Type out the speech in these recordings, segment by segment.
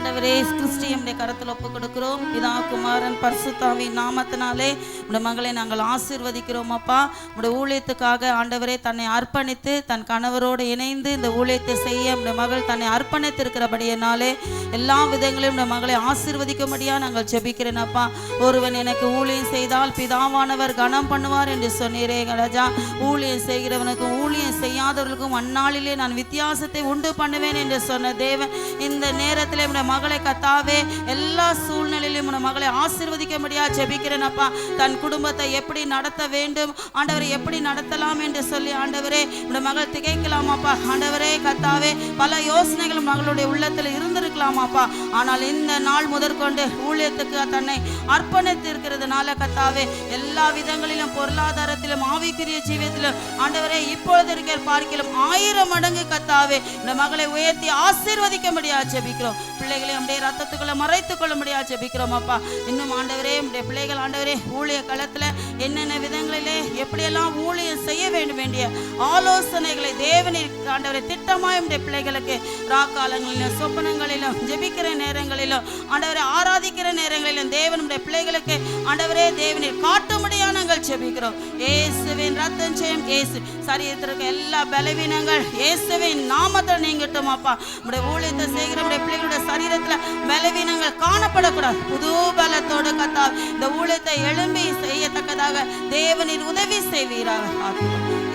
ஆண்டவரே கிறிஸ்டியனுடைய கரத்தில் ஒப்பு கொடுக்கிறோம். பிதா குமாரன் பரிசுத்தாவின் நாமத்தினாலே உடைய மகளை நாங்கள் ஆசீர்வதிக்கிறோம். அப்பா உடைய ஊழியத்துக்காக ஆண்டவரே தன்னை அர்ப்பணித்து தன் கணவரோடு இணைந்து இந்த ஊழியத்தை செய்ய உடைய மகள் தன்னை அர்ப்பணித்திருக்கிறபடியினாலே எல்லா விதங்களையும் உடைய மகளை ஆசீர்வதிக்கும்படியாக நாங்கள் ஜெபிக்கிறேன். அப்பா ஒருவன் எனக்கு ஊழியம் செய்தால் பிதாவானவர் கனம் பண்ணுவார் என்று சொன்னீரே ராஜா. ஊழியம் செய்கிறவனுக்கும் ஊழியம் செய்யாதவர்களுக்கும் அந்நாளிலே நான் வித்தியாசத்தை உண்டு பண்ணுவேன் என்று சொன்ன தேவன் இந்த நேரத்தில் உடைய மகளை கத்தாவே எல்லா சூழ்நிலையிலும் உடைய மகளை ஆசீர்வதிக்கும்படியா ஜெபிக்கிறேன். அப்பா தன் குடும்பத்தை எப்படி நடத்த வேண்டும் ஆண்டவரை எப்படி நடத்தலாம் என்று சொல்லி ஆண்டவரே உடைய மகள் திகைக்கலாமாப்பா. ஆண்டவரே கத்தாவே பல யோசனைகள் மகளுடைய உள்ளத்தில் இருந்திருக்கலாமாப்பா. ஆனால் இந்த நாள் முதற்கொண்டு ஊழியத்துக்கு தன்னை அர்ப்பணித்து இருக்கிறதுனால கத்தாவே எல்லா விதங்களிலும் பொருளாதாரத்திலும் ஆவிக்குரிய ஜீவியத்திலும் ஆண்டவரே இப்பொழுது இருக்கிற பார்க்கிலும் 1000 மடங்கு கத்தாவே இந்த மகளை உயர்த்தி ஆசீர்வதிக்கும்படியா ஜெபிக்கிறோம். பிள்ளைகளை நம்முடைய ரத்தத்துக்குள்ள மறைத்துக் கொள்ளும்படியா ஜெபிக்கிறோம். அப்பா இன்னும் ஆண்டவரே நம்முடைய பிள்ளைகள் ஆண்டவரே ஊழிய களத்துல என்னென்ன விதங்களிலே எப்படியெல்லாம் ஊழியம் செய்ய வேண்டும் வேண்டிய ஆலோசனைகளை தேவனின் ஆண்டவரை திட்டமாய் நம்முடைய பிள்ளைகளுக்கு ராக்காலங்களிலும் சொப்பனங்களிலும் ஜெபிக்கிற நேரங்களிலும் ஆண்டவரை ஆராதிக்கிற நேரங்களிலும் தேவனுடைய பிள்ளைகளுக்கு ஆண்டவரே தேவனில் காட்டும்படியா நாங்கள் ஜெபிக்கிறோம். இயேசுவின் ரத்தம் ஜெயம். இயேசு சரீரத்திற்கு எல்லா பலவீனங்கள் இயேசுவின் நாமத்தில் நீங்கட்டும். அப்பா நம்முடைய ஊழியத்தை செய்கிற நம்முடைய பிள்ளைகளுடைய சரீரத்தில் பலவீனங்கள் காணப்படக்கூடாது. புது பலத்தோடு கத்தா இந்த ஊழியத்தை எழும்பி செய்யத்தக்கதாக தேவனின் உதவி செய்வீராக.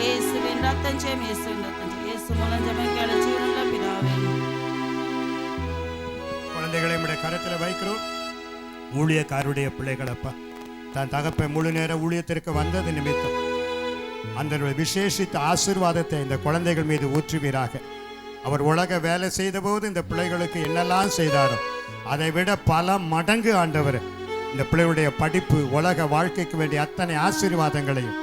இயேசுவின் ரத்தம் ஜெயம். இயேசுவின் ரத்தம் ஜெயம். இயேசு மூலம் ஜெபம் கேள ஜீவனுள்ள பிதாவே. குழந்தைகளை நம்முடைய கரத்தில் வைக்கிறோம். ஊழியக்காருடைய பிள்ளைகள் அப்பா தன் தகப்பை முழு நேர ஊழியத்திற்கு வந்தது நிமித்தம் அந்த விசேஷித்த ஆசீர்வாதத்தை இந்த குழந்தைகள் மீது ஊற்றுவீராக. அவர் உலக வேலை செய்த போது இந்த பிள்ளைகளுக்கு என்னெல்லாம் செய்தாரோ அதை விட பல மடங்கு ஆண்டவர் இந்த பிள்ளைகளுடைய படிப்பு உலக வாழ்க்கைக்கு வேண்டிய அத்தனை ஆசீர்வாதங்களையும்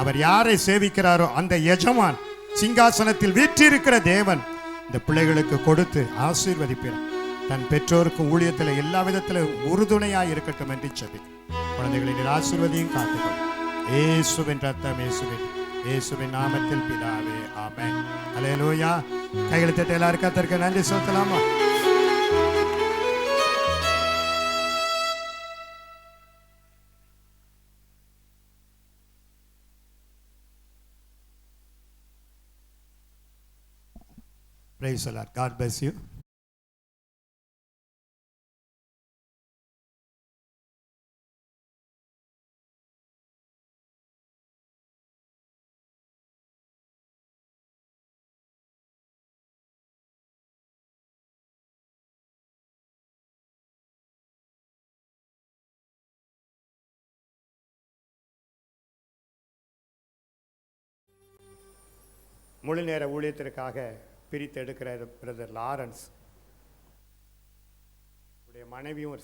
அவர் யாரை சேவிக்கிறாரோ அந்த எஜமான் சிங்காசனத்தில் வீற்றிருக்கிற தேவன் இந்த பிள்ளைகளுக்கு கொடுத்து ஆசீர்வதிப்பார். தன் பெற்றோருக்கும் ஊழியத்தில் எல்லா விதத்திலும் உறுதுணையாக இருக்கட்டும் என்று சொல்லி குழந்தைகளின் ஆசீர்வதியும் காத்துக்கொள். இயேசுவின் ரத்தம். இயேசுவின் நாமத்தில் பிதாவே ஆமென். அல்லேலூயா. கைகளை தட்டி எல்லாரும் கர்த்தருக்கு நன்றி சொல்லலாமா? Praise the Lord. God bless you. முழு நேர ஊழியத்திற்காக பிரித்து எடுக்கிற பிரதர் லாரன்ஸ் உடைய மனைவியும் ஒரு